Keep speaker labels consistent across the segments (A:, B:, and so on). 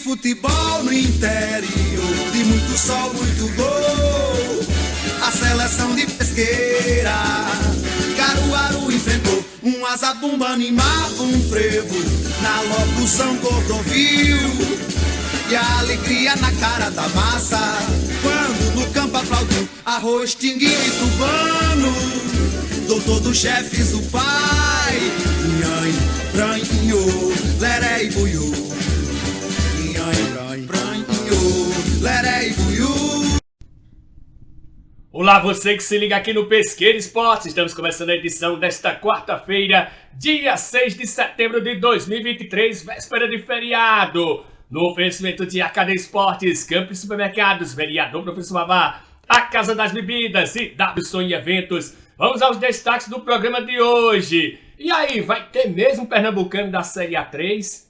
A: futebol no interior, de muito sol, muito gol. A seleção de Pesqueira, Caruaru enfrentou um azabumba, animava um frevo na locução Cordovil. E a alegria na cara da massa, quando no campo aplaudiu Arroz, Tinguinho e Tubano, doutor dos chefes, o pai. Nhanhã, pranhinho, leré e buiú. Nhanhã, pranhinho, leré e buiú.
B: Olá, você que se liga aqui no Pesqueira Esportes. Estamos começando a edição desta quarta-feira, dia 6 de setembro de 2023, véspera de feriado. No oferecimento de AKD Esportes, Campos Supermercados, Vereador Professor Vavá, a Casa das Bebidas e WSON Eventos. Vamos aos destaques do programa de hoje. E aí, vai ter mesmo Pernambucano da Série A3?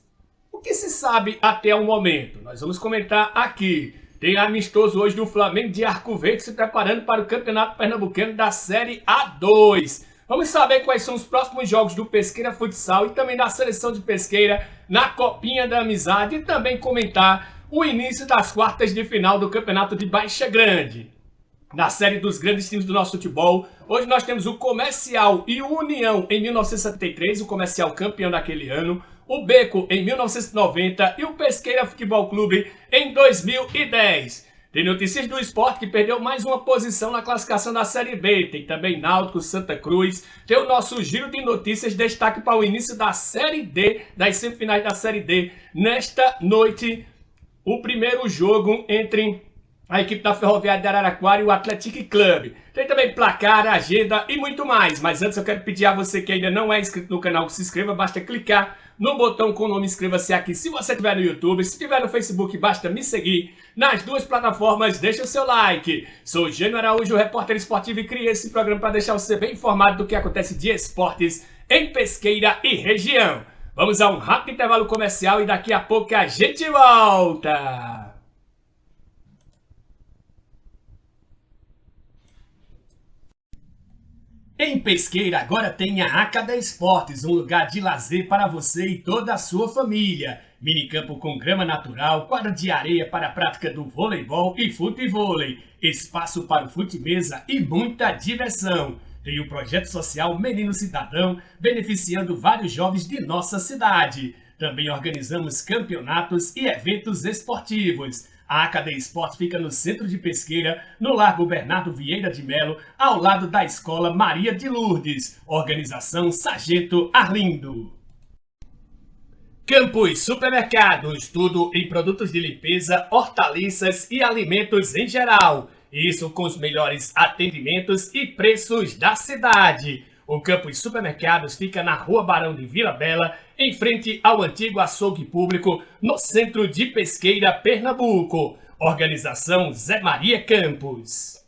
B: O que se sabe até o momento? Nós vamos comentar aqui. Tem amistoso hoje do Flamengo de Arco Verde se preparando para o Campeonato Pernambucano da Série A2. Vamos saber quais são os próximos jogos do Pesqueira Futsal e também da Seleção de Pesqueira na Copinha da Amizade e também comentar o início das quartas de final do Campeonato de Baixa Grande. Na série dos grandes times do nosso futebol, hoje nós temos o Comercial e o União em 1973, o Comercial campeão daquele ano, o Beco em 1990 e o Pesqueira Futebol Clube em 2010. Tem notícias do esporte que perdeu mais uma posição na classificação da Série B. Tem também Náutico, Santa Cruz. Tem o nosso giro de notícias, destaque para o início da Série D, das semifinais da Série D. Nesta noite, o primeiro jogo entre a equipe da Ferroviária de Araraquara e o Athletic Club. Tem também placar, agenda e muito mais. Mas antes eu quero pedir a você que ainda não é inscrito no canal que se inscreva. Basta clicar no botão com o nome inscreva-se aqui. Se você estiver no YouTube, se estiver no Facebook, basta me seguir. Nas duas plataformas, deixa o seu like. Sou Gênio Araújo, repórter esportivo e criei esse programa para deixar você bem informado do que acontece de esportes em Pesqueira e região. Vamos a um rápido intervalo comercial e daqui a pouco a gente volta. Em Pesqueira agora tem a AKD Esportes, um lugar de lazer para você e toda a sua família. Minicampo com grama natural, quadra de areia para a prática do voleibol e futevôlei, espaço para o fute-mesa e muita diversão. Tem o projeto social Menino Cidadão, beneficiando vários jovens de nossa cidade. Também organizamos campeonatos e eventos esportivos. A AKD Esportes fica no centro de Pesqueira, no Largo Bernardo Vieira de Melo, ao lado da Escola Maria de Lourdes. Organização Sargento Arlindo. Campos Supermercados, tudo em produtos de limpeza, hortaliças e alimentos em geral. Isso com os melhores atendimentos e preços da cidade. O Campos Supermercados fica na Rua Barão de Vila Bela, em frente ao antigo açougue público, no centro de Pesqueira, Pernambuco. Organização Zé Maria Campos.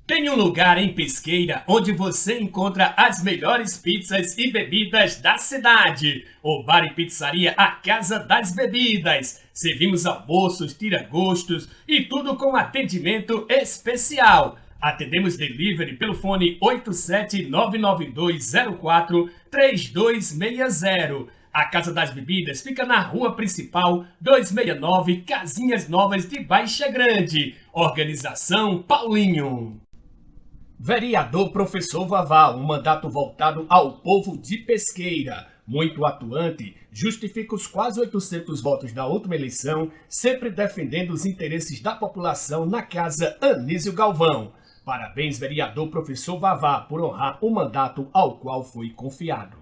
B: Tem um lugar em Pesqueira onde você encontra as melhores pizzas e bebidas da cidade. O Bar e Pizzaria A Casa das Bebidas. Servimos almoços, tira-gostos e tudo com atendimento especial. Atendemos delivery pelo fone 87992043260. A Casa das Bebidas fica na Rua Principal 269, Casinhas Novas de Baixa Grande. Organização Paulinho. Vereador Professor Vavá, um mandato voltado ao povo de Pesqueira. Muito atuante, justifica os quase 800 votos da última eleição, sempre defendendo os interesses da população na Casa Anísio Galvão. Parabéns, vereador Professor Vavá, por honrar o mandato ao qual foi confiado.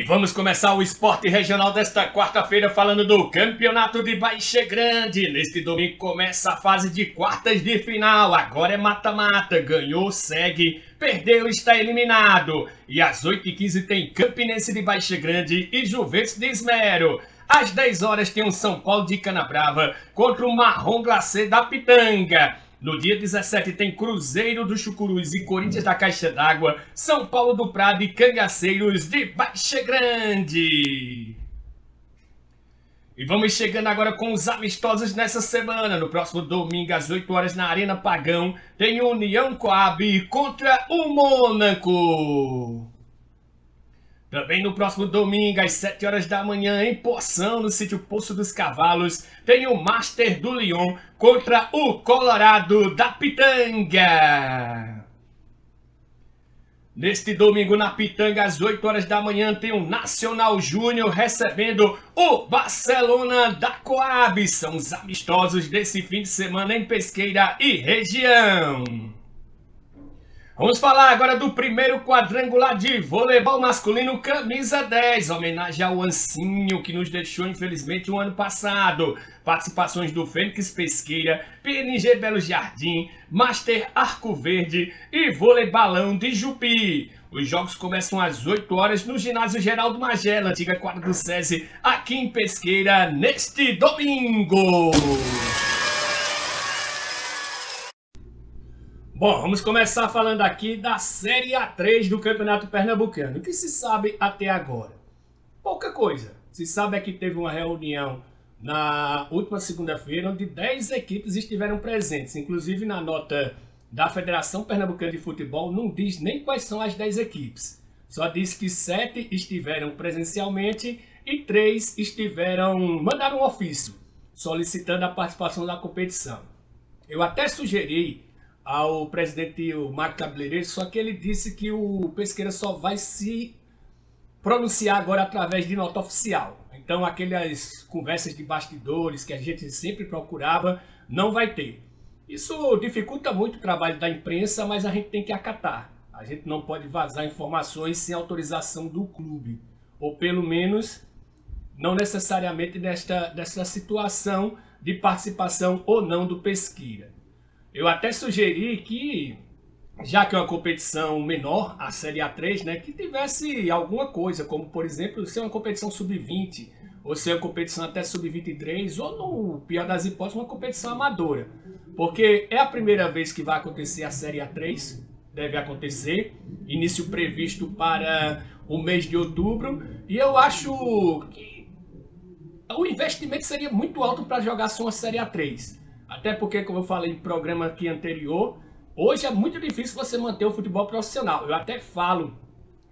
B: E vamos começar o esporte regional desta quarta-feira falando do Campeonato de Baixa Grande. Neste domingo começa a fase de quartas de final. Agora é mata-mata. Ganhou, segue. Perdeu, está eliminado. E às 8h15 tem Campinense de Baixa Grande e Juventus de Esmero. Às 10 horas tem o São Paulo de Canabrava contra o Marrom Glacê da Pitanga. No dia 17 tem Cruzeiro do Chucuruz e Corinthians da Caixa d'Água, São Paulo do Prado e Cangaceiros de Baixa Grande. E vamos chegando agora com os amistosos nessa semana. No próximo domingo, às 8 horas, na Arena Pagão, tem o União Coab contra o Mônaco. Também no próximo domingo, às 7 horas da manhã, em Poção, no sítio Poço dos Cavalos, tem o Master do Lyon contra o Colorado da Pitanga. Neste domingo, na Pitanga, às 8 horas da manhã, tem o Nacional Júnior recebendo o Barcelona da Coab. São os amistosos desse fim de semana em Pesqueira e região. Vamos falar agora do primeiro quadrangular de voleibol masculino camisa 10, homenagem ao Ancinho, que nos deixou infelizmente o ano passado. Participações do Fênix Pesqueira, PNG Belo Jardim, Master Arco Verde e Vôlei Balão de Jupi. Os jogos começam às 8 horas no Ginásio Geraldo Magela, antiga quadra do SESI, aqui em Pesqueira, neste domingo. Bom, vamos começar falando aqui da Série A3 do Campeonato Pernambucano. O que se sabe até agora? Pouca coisa. Se sabe é que teve uma reunião na última segunda-feira, onde 10 equipes estiveram presentes. Inclusive, na nota da Federação Pernambucana de Futebol, não diz nem quais são as 10 equipes. Só diz que 7 estiveram presencialmente e 3 mandaram um ofício solicitando a participação da competição. Eu até sugeri ao presidente Marco Cabeleireiro, só que ele disse que o Pesqueira só vai se pronunciar agora através de nota oficial. Então aquelas conversas de bastidores que a gente sempre procurava, não vai ter. Isso dificulta muito o trabalho da imprensa, mas a gente tem que acatar. A gente não pode vazar informações sem autorização do clube, ou pelo menos não necessariamente dessa situação de participação ou não do Pesqueira. Eu até sugeri que, já que é uma competição menor, a Série A3, né, que tivesse alguma coisa, como por exemplo, ser uma competição sub-20, ou ser uma competição até sub-23, ou no pior das hipóteses, uma competição amadora. Porque é a primeira vez que vai acontecer a Série A3, deve acontecer, início previsto para o mês de outubro, e eu acho que o investimento seria muito alto para jogar só uma Série A3. Até porque, como eu falei em programa aqui anterior, hoje é muito difícil você manter o futebol profissional. Eu até falo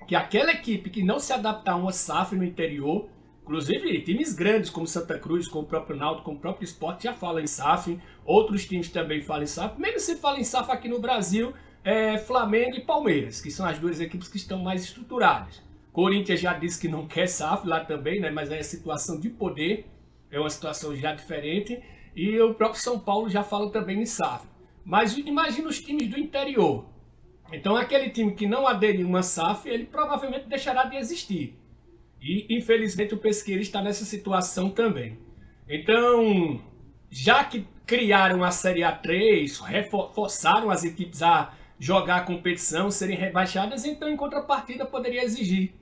B: que aquela equipe que não se adaptar a uma SAF no interior, inclusive times grandes como Santa Cruz, como o próprio Náutico, como o próprio Sport já falam em SAF, outros times também falam em SAF. Mesmo se fala em SAF aqui no Brasil, Flamengo e Palmeiras, que são as duas equipes que estão mais estruturadas. Corinthians já disse que não quer SAF lá também, né? Mas é a situação de poder, é uma situação já diferente. E o próprio São Paulo já fala também em SAF. Mas imagina os times do interior. Então aquele time que não aderiu a uma SAF, ele provavelmente deixará de existir. E infelizmente o Pesqueira está nessa situação também. Então, já que criaram a Série A3, reforçaram as equipes a jogar a competição, serem rebaixadas, então em contrapartida poderia exigir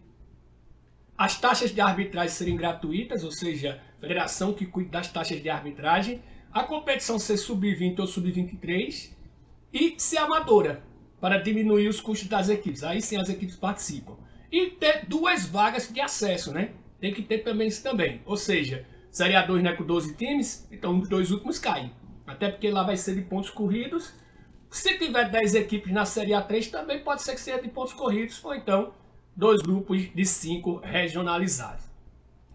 B: as taxas de arbitragem serem gratuitas, ou seja, a federação que cuida das taxas de arbitragem, a competição ser sub-20 ou sub-23 e ser amadora, para diminuir os custos das equipes. Aí sim as equipes participam. E ter 2 vagas de acesso, né? Tem que ter também isso também. Ou seja, Série A2 não é com 12 times, então os 2 últimos caem. Até porque lá vai ser de pontos corridos. Se tiver 10 equipes na Série A3, também pode ser que seja de pontos corridos, ou então 2 grupos de 5 regionalizados.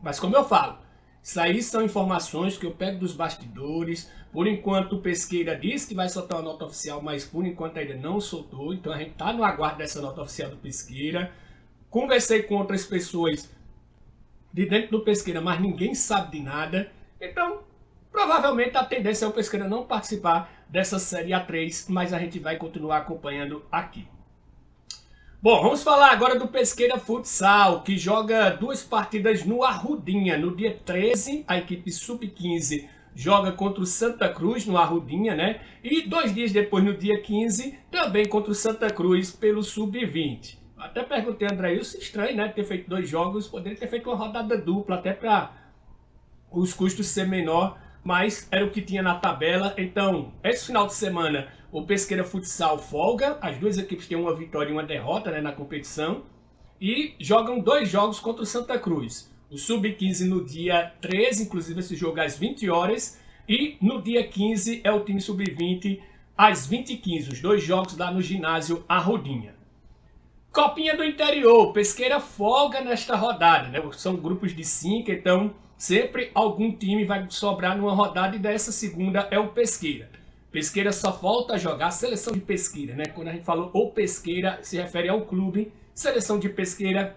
B: Mas como eu falo, isso aí são informações que eu pego dos bastidores. Por enquanto o Pesqueira disse que vai soltar uma nota oficial, mas por enquanto ainda não soltou. Então a gente está no aguardo dessa nota oficial do Pesqueira. Conversei com outras pessoas de dentro do Pesqueira, mas ninguém sabe de nada. Então, provavelmente a tendência é o Pesqueira não participar dessa Série A3, mas a gente vai continuar acompanhando aqui. Bom, vamos falar agora do Pesqueira Futsal, que joga 2 partidas no Arrudinha. No dia 13, a equipe Sub-15 joga contra o Santa Cruz no Arrudinha, né? E 2 dias depois, no dia 15, também contra o Santa Cruz pelo Sub-20. Até perguntei a André Wilson, estranho, né? Ter feito 2 jogos, poderia ter feito uma rodada dupla, até para os custos ser menor, mas era o que tinha na tabela. Então, esse final de semana, o Pesqueira Futsal folga, as 2 equipes têm uma vitória e uma derrota, né, na competição, e jogam 2 jogos contra o Santa Cruz. O Sub-15 no dia 13, inclusive esse jogo às 20 horas, e no dia 15 é o time Sub-20 às 20h15, os 2 jogos lá no ginásio Arrudinha. Copinha do Interior, Pesqueira folga nesta rodada, né? São grupos de 5, então sempre algum time vai sobrar numa rodada, e dessa segunda é o Pesqueira. Pesqueira só volta a jogar a seleção de Pesqueira, né? Quando a gente falou o Pesqueira, se refere ao clube, seleção de Pesqueira,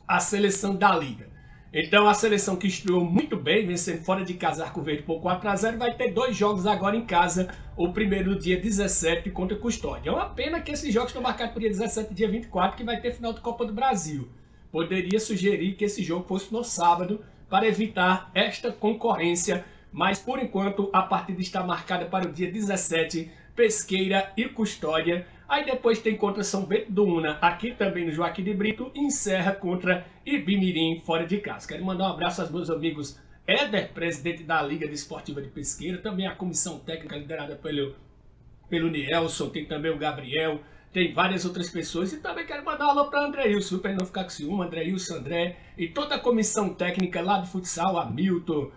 B: a seleção da liga. Então a seleção que estreou muito bem, vencendo fora de casa Arco Verde por 4-0, vai ter 2 jogos agora em casa. O primeiro no dia 17 contra Custódia. É uma pena que esses jogos estão marcados para o dia 17 e dia 24, que vai ter final de Copa do Brasil. Poderia sugerir que esse jogo fosse no sábado, para evitar esta concorrência, mas por enquanto a partida está marcada para o dia 17, Pesqueira e Custódia. Aí depois tem contra São Bento do Una, aqui também no Joaquim de Brito, e encerra contra Ibimirim, fora de casa. Quero mandar um abraço aos meus amigos Éder, presidente da Liga Desportiva de Pesqueira, também a comissão técnica liderada pelo Nielson, tem também o Gabriel, tem várias outras pessoas, e também quero mandar um alô para André Wilson, para não ficar com ciúme, André Wilson, André, e toda a comissão técnica lá do futsal, a Milton,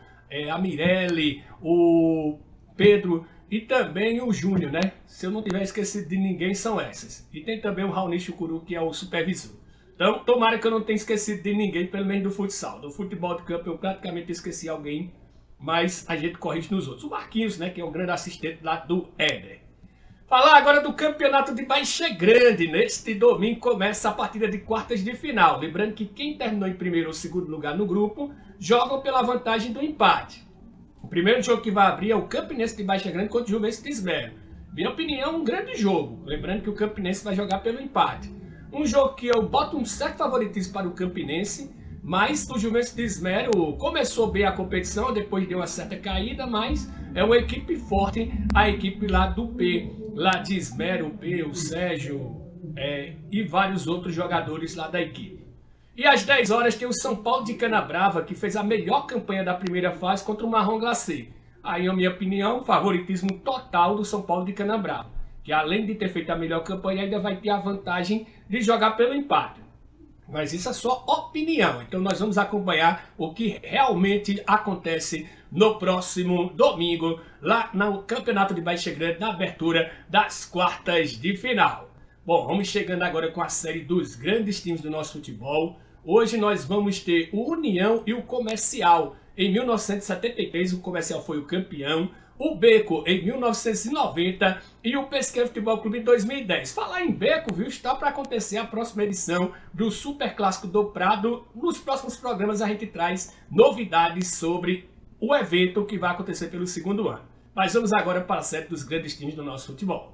B: a Mirelle, o Pedro e também o Júnior, né? Se eu não tiver esquecido de ninguém, são essas. E tem também o Raoni Chucuru, que é o supervisor. Então, tomara que eu não tenha esquecido de ninguém, pelo menos do futsal. Do futebol de campo eu praticamente esqueci alguém, mas a gente corrige nos outros. O Marquinhos, né, que é o grande assistente lá do Éder. Falar agora do campeonato de Baixa Grande. Neste domingo começa a partida de quartas de final. Lembrando que quem terminou em primeiro ou segundo lugar no grupo jogam pela vantagem do empate. O primeiro jogo que vai abrir é o Campinense de Baixa Grande contra o Juventus de Esmero. Minha opinião, um grande jogo. Lembrando que o Campinense vai jogar pelo empate. Um jogo que eu boto um certo favoritismo para o Campinense, mas o Juventus de Esmero começou bem a competição, depois deu uma certa caída, mas é uma equipe forte, a equipe lá do P, lá de Esmero, o P, o Sérgio e vários outros jogadores lá da equipe. E às 10 horas tem o São Paulo de Canabrava, que fez a melhor campanha da primeira fase contra o Marrom Glacé. Aí, na minha opinião, favoritismo total do São Paulo de Canabrava, que além de ter feito a melhor campanha, ainda vai ter a vantagem de jogar pelo empate. Mas isso é só opinião, então nós vamos acompanhar o que realmente acontece no próximo domingo, lá no Campeonato de Baixa Grande, na abertura das quartas de final. Bom, vamos chegando agora com a série dos grandes times do nosso futebol. Hoje nós vamos ter o União e o Comercial. Em 1973 o Comercial foi o campeão, o Beco em 1990 e o Pesqueira Futebol Clube em 2010. Falar em Beco, viu, está para acontecer a próxima edição do Super Clássico do Prado. Nos próximos programas a gente traz novidades sobre o evento que vai acontecer pelo segundo ano. Mas vamos agora para a série dos grandes times do nosso futebol.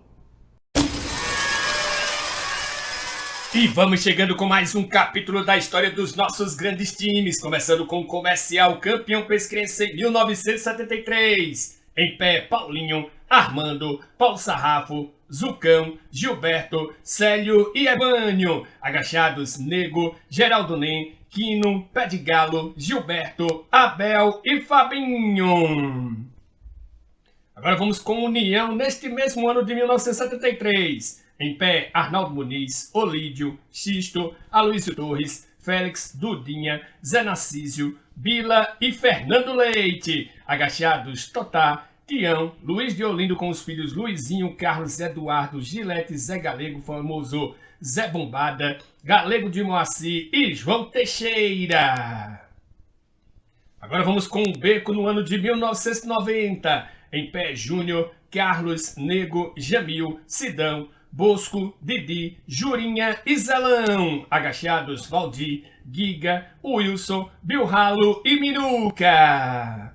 B: E vamos chegando com mais um capítulo da história dos nossos grandes times, começando com o Comercial, campeão pesquense em 1973. Em pé, Paulinho, Armando, Paulo Sarrafo, Zucão, Gilberto, Célio e Evânio. Agachados, Nego, Geraldo Nem, Quino, Pé de Galo, Gilberto, Abel e Fabinho. Agora vamos com União neste mesmo ano de 1973. Em pé, Arnaldo Muniz, Olídio, Xisto, Aloysio Torres, Félix, Dudinha, Zé Narcísio, Bila e Fernando Leite. Agachados, Totá, Tião, Luiz de Olindo com os filhos Luizinho, Carlos, Eduardo, Gilete, Zé Galego, famoso Zé Bombada, Galego de Moacir e João Teixeira. Agora vamos com o Beco no ano de 1990. Em pé, Júnior, Carlos, Nego, Jamil, Sidão, Bosco, Didi, Jurinha e Zelão. Agachados, Valdir, Giga, Wilson, Bilralo e Minuca.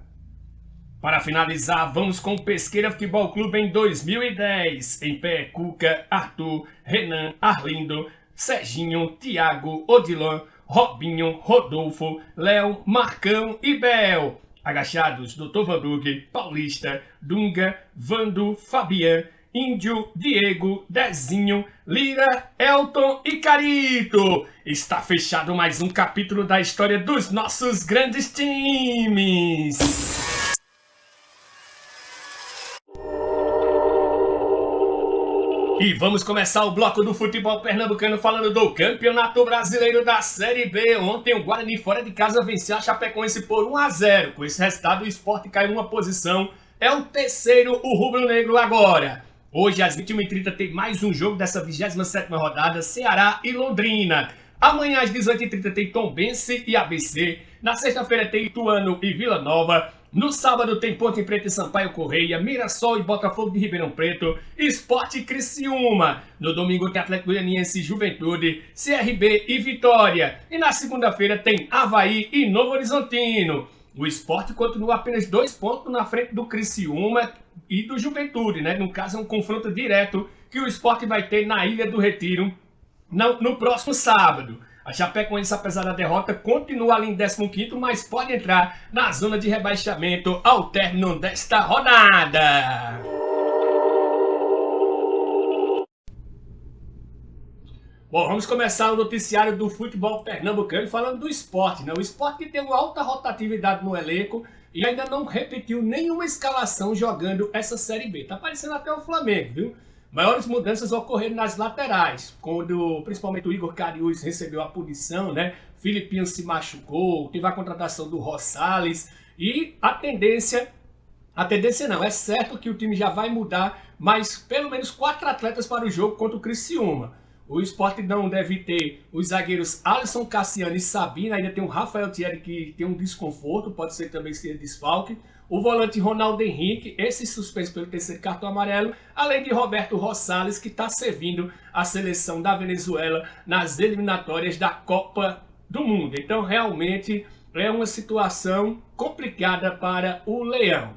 B: Para finalizar, vamos com o Pesqueira Futebol Clube em 2010. Em pé, Cuca, Arthur, Renan, Arlindo, Serginho, Thiago, Odilon, Robinho, Rodolfo, Léo, Marcão e Bel. Agachados, Dr. Vandug, Paulista, Dunga, Vando, Fabian, Índio, Diego, Dezinho, Lira, Elton e Carito. Está fechado mais um capítulo da história dos nossos grandes times. E vamos começar o bloco do futebol pernambucano falando do Campeonato Brasileiro da Série B. Ontem o Guarani fora de casa venceu a Chapecoense por 1-0. Com esse resultado o Sport caiu uma posição. É o terceiro o rubro-negro agora. Hoje às 21h30 tem mais um jogo dessa 27ª rodada, Ceará e Londrina. Amanhã às 18h30 tem Tombense e ABC. Na sexta-feira tem Ituano e Vila Nova. No sábado tem Ponte Preta e Sampaio Correia, Mirassol e Botafogo de Ribeirão Preto, Sport e Criciúma. No domingo tem Atlético Goianiense e Juventude, CRB e Vitória. E na segunda-feira tem Avaí e Novo Horizontino. O Sport continua apenas 2 pontos na frente do Criciúma e do Juventude, né? No caso é um confronto direto que o Sport vai ter na Ilha do Retiro no próximo sábado. A Chapecoense, apesar da derrota, continua ali em 15º, mas pode entrar na zona de rebaixamento ao término desta rodada. Bom, vamos começar o noticiário do futebol pernambucano falando do Sport, né? O Sport que tem uma alta rotatividade no elenco e ainda não repetiu nenhuma escalação jogando essa Série B. Tá parecendo até o Flamengo, viu? Maiores mudanças ocorreram nas laterais, quando principalmente o Igor Cariús recebeu a punição, né? Filipinho se machucou, teve a contratação do Rosales e a tendência não, é certo que o time já vai mudar, mas pelo menos 4 atletas para o jogo contra o Criciúma. O Sport não deve ter os zagueiros Alisson, Cassiano e Sabina, ainda tem o Rafael Thierry que tem um desconforto, pode ser também ser desfalque. O volante Ronaldo Henrique, esse suspenso pelo 3º cartão amarelo, além de Roberto Rosales, que está servindo a seleção da Venezuela nas eliminatórias da Copa do Mundo. Então, realmente, é uma situação complicada para o Leão.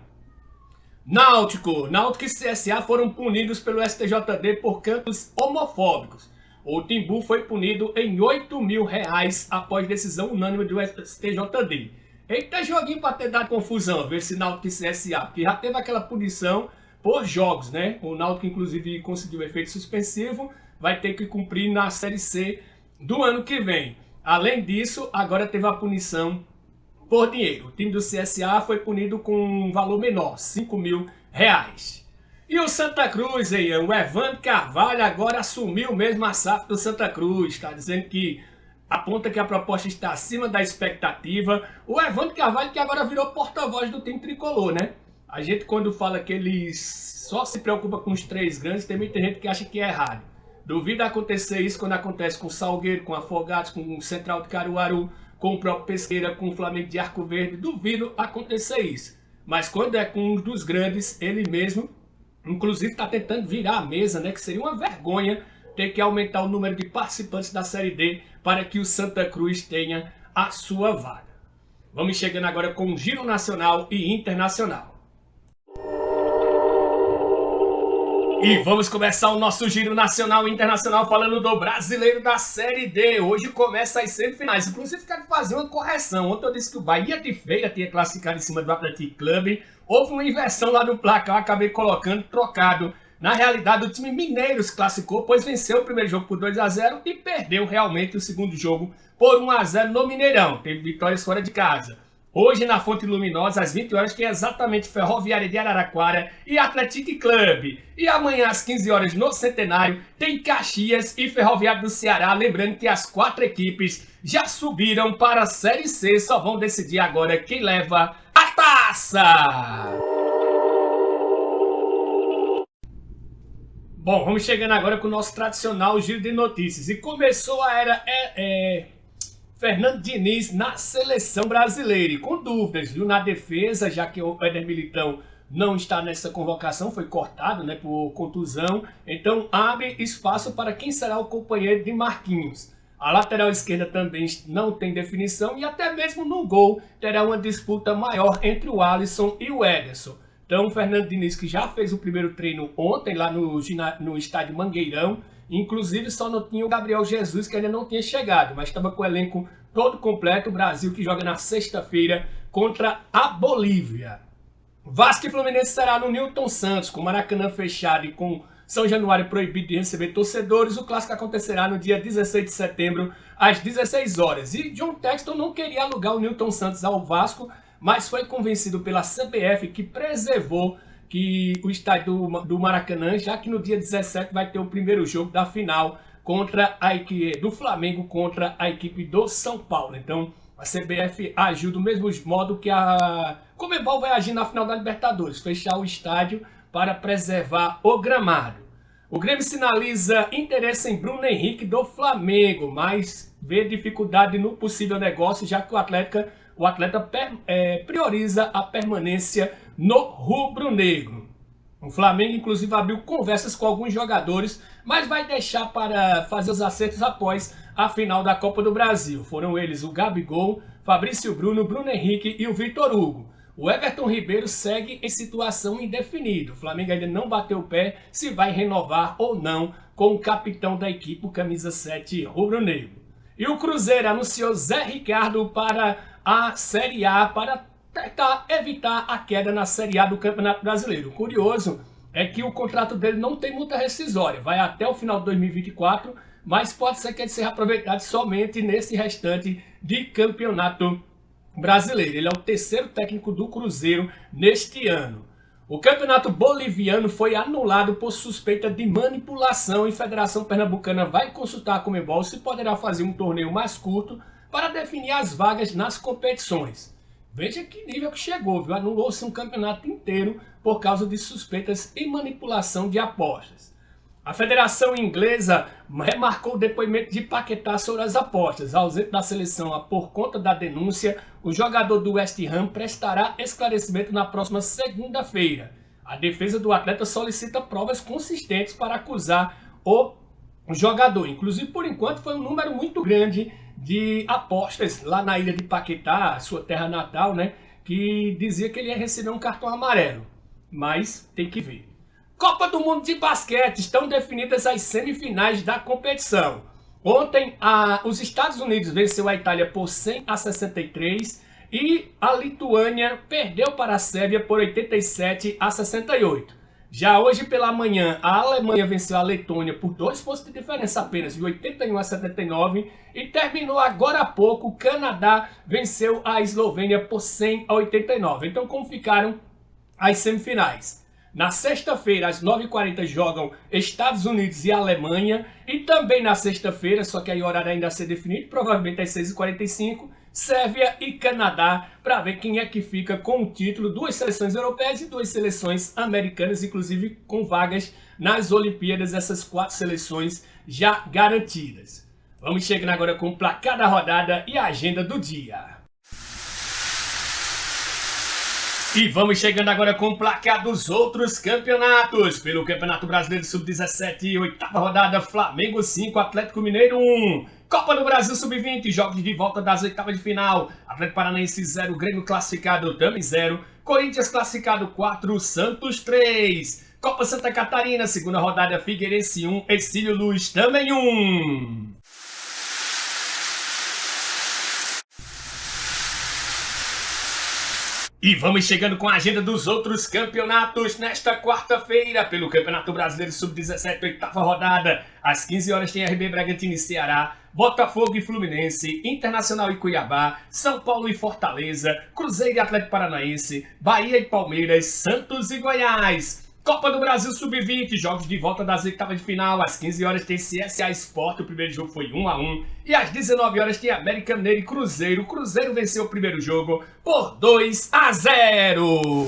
B: Náutico e CSA foram punidos pelo STJD por cantos homofóbicos. O Timbu foi punido em R$8 mil após decisão unânime do STJD. Eita joguinho para ter dado confusão, ver se Náutico e CSA, porque já teve aquela punição por jogos, né? O Náutico inclusive conseguiu efeito suspensivo, vai ter que cumprir na Série C do ano que vem. Além disso, agora teve a punição por dinheiro. O time do CSA foi punido com um valor menor, R$5 mil. E o Santa Cruz, hein? O Evandro Carvalho agora assumiu mesmo a SAF do Santa Cruz, está dizendo que aponta que a proposta está acima da expectativa. O Evandro Carvalho que agora virou porta-voz do time tricolor, né? A gente quando fala que ele só se preocupa com os 3 grandes, tem muita gente que acha que é errado. Duvido acontecer isso quando acontece com o Salgueiro, com o Afogados, com o Central de Caruaru, com o próprio Pesqueira, com o Flamengo de Arco Verde. Duvido acontecer isso. Mas quando é com um dos grandes, ele mesmo, inclusive está tentando virar a mesa, né? Que seria uma vergonha ter que aumentar o número de participantes da Série D para que o Santa Cruz tenha a sua vaga. Vamos chegando agora com o Giro Nacional e Internacional. E vamos começar o nosso Giro Nacional e Internacional falando do Brasileiro da Série D. Hoje começa as semifinais. Inclusive, quero fazer uma correção. Ontem eu disse que o Bahia de Feira tinha classificado em cima do Atlético Clube. Houve uma inversão lá no placar, eu acabei colocando trocado. Na realidade, o time mineiro se classificou, pois venceu o primeiro jogo por 2-0 e perdeu realmente o segundo jogo por 1-0 no Mineirão. Teve vitórias fora de casa. Hoje, na Fonte Luminosa, às 20 horas, tem exatamente Ferroviária de Araraquara e Atlético Clube. E amanhã, às 15 horas, no Centenário, tem Caxias e Ferroviário do Ceará. Lembrando que as 4 equipes já subiram para a Série C. Só vão decidir agora quem leva a taça! Bom, vamos chegando agora com o nosso tradicional giro de notícias. E começou a era Fernando Diniz na seleção brasileira. E com dúvidas, viu? Na defesa, já que o Éder Militão não está nessa convocação, foi cortado, né, por contusão. Então abre espaço para quem será o companheiro de Marquinhos. A lateral esquerda também não tem definição e até mesmo no gol terá uma disputa maior entre o Alisson e o Ederson. Então, o Fernando Diniz, que já fez o primeiro treino ontem lá no estádio Mangueirão, Inclusive só não tinha o Gabriel Jesus, que ainda não tinha chegado, mas estava com o elenco todo completo. O Brasil que joga na sexta-feira contra a Bolívia. Vasco e Fluminense será no Newton Santos, com Maracanã fechado e com São Januário proibido de receber torcedores. O clássico acontecerá no dia 16 de setembro, às 16 horas. E John Texton não queria alugar o Newton Santos ao Vasco, mas foi convencido pela CBF, que preservou o estádio do Maracanã, já que no dia 17 vai ter o primeiro jogo da final contra a equipe do Flamengo contra a equipe do São Paulo. Então a CBF agiu do mesmo modo que a Conmebol vai agir na final da Libertadores, fechar o estádio para preservar o gramado. O Grêmio sinaliza interesse em Bruno Henrique do Flamengo, mas vê dificuldade no possível negócio, já que o atleta prioriza a permanência no rubro-negro. O Flamengo, inclusive, abriu conversas com alguns jogadores, mas vai deixar para fazer os acertos após a final da Copa do Brasil. Foram eles o Gabigol, Fabrício Bruno, Bruno Henrique e o Vitor Hugo. O Everton Ribeiro segue em situação indefinida. O Flamengo ainda não bateu o pé se vai renovar ou não com o capitão da equipe, o camisa 7 rubro-negro. E o Cruzeiro anunciou Zé Ricardo para a Série A para tentar evitar a queda na Série A do Campeonato Brasileiro. O curioso é que o contrato dele não tem multa rescisória, vai até o final de 2024, mas pode ser que ele seja aproveitado somente nesse restante de Campeonato Brasileiro. Ele é o terceiro técnico do Cruzeiro neste ano. O Campeonato Boliviano foi anulado por suspeita de manipulação e a Federação Pernambucana vai consultar a Conmebol se poderá fazer um torneio mais curto para definir as vagas nas competições. Veja que nível que chegou, viu? Anulou-se um campeonato inteiro por causa de suspeitas e manipulação de apostas. A Federação Inglesa remarcou o depoimento de Paquetá sobre as apostas. Ausente da seleção por conta da denúncia, o jogador do West Ham prestará esclarecimento na próxima segunda-feira. A defesa do atleta solicita provas consistentes para acusar o jogador. Inclusive, por enquanto, foi um número muito grande de apostas lá na ilha de Paquetá, sua terra natal, né? Que dizia que ele ia receber um cartão amarelo. Mas tem que ver. Copa do Mundo de Basquete, estão definidas as semifinais da competição. Ontem, os Estados Unidos venceu a Itália por 100-63 e a Lituânia perdeu para a Sérvia por 87-68. Já hoje pela manhã, a Alemanha venceu a Letônia por 2 pontos de diferença apenas, de 81-79, e terminou agora há pouco, o Canadá venceu a Eslovênia por 100-89. Então, como ficaram as semifinais? Na sexta-feira, às 9h40, jogam Estados Unidos e Alemanha. E também na sexta-feira, só que aí o horário ainda a ser definido, provavelmente às 6h45, Sérvia e Canadá, para ver quem é que fica com o título. 2 seleções europeias e 2 seleções americanas, inclusive com vagas nas Olimpíadas, essas 4 seleções já garantidas. Vamos chegando agora com o placar da rodada e a agenda do dia. E vamos chegando agora com o placar dos outros campeonatos. Pelo Campeonato Brasileiro Sub-17, 8ª rodada, Flamengo 5, Atlético Mineiro 1. Copa do Brasil Sub-20, jogos de volta das oitavas de final. Atlético Paranaense 0, Grêmio classificado também 0. Corinthians classificado 4, Santos 3. Copa Santa Catarina, 2ª rodada, Figueirense 1, Ercílio Luz também 1. E vamos chegando com a agenda dos outros campeonatos nesta quarta-feira. Pelo Campeonato Brasileiro Sub-17, 8ª rodada. Às 15 horas tem RB Bragantino e Ceará, Botafogo e Fluminense, Internacional e Cuiabá, São Paulo e Fortaleza, Cruzeiro e Atlético Paranaense, Bahia e Palmeiras, Santos e Goiás. Copa do Brasil Sub-20, jogos de volta das oitavas de final. Às 15 horas tem CSA Sport, o primeiro jogo foi 1-1. E às 19 horas tem América Mineiro e Cruzeiro. O Cruzeiro venceu o primeiro jogo por 2-0.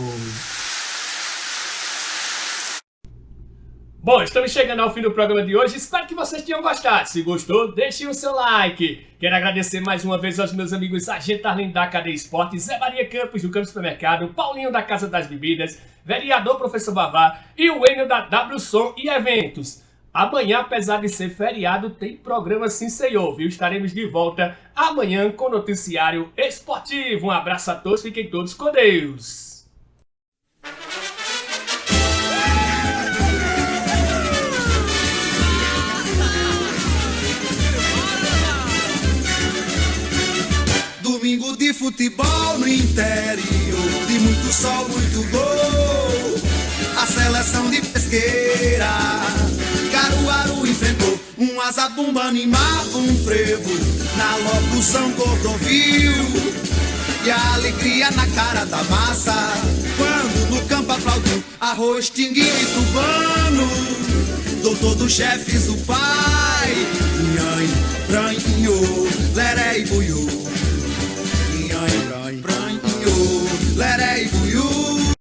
B: Bom, estamos chegando ao fim do programa de hoje. Espero que vocês tenham gostado. Se gostou, deixem o seu like. Quero agradecer mais uma vez aos meus amigos Sargento Arlindo da Cadeia Esporte, Zé Maria Campos do Campo Supermercado, Paulinho da Casa das Bebidas, Vereador Professor Bavá e o Enio da W Som e Eventos. Amanhã, apesar de ser feriado, tem programa Sim Senhor, viu? Estaremos de volta amanhã com noticiário esportivo. Um abraço a todos, fiquem todos com Deus.
A: de futebol no interior, de muito sol, muito gol. A seleção de Pesqueira, Caruaru enfrentou um azabumba, animava um frevo na locução Cordovil. E a alegria na cara da massa, quando no campo aplaudiu Arroz, Tinguinho e Tubano, doutor dos chefes, o pai. Nhanha, ranho, leré e buiú.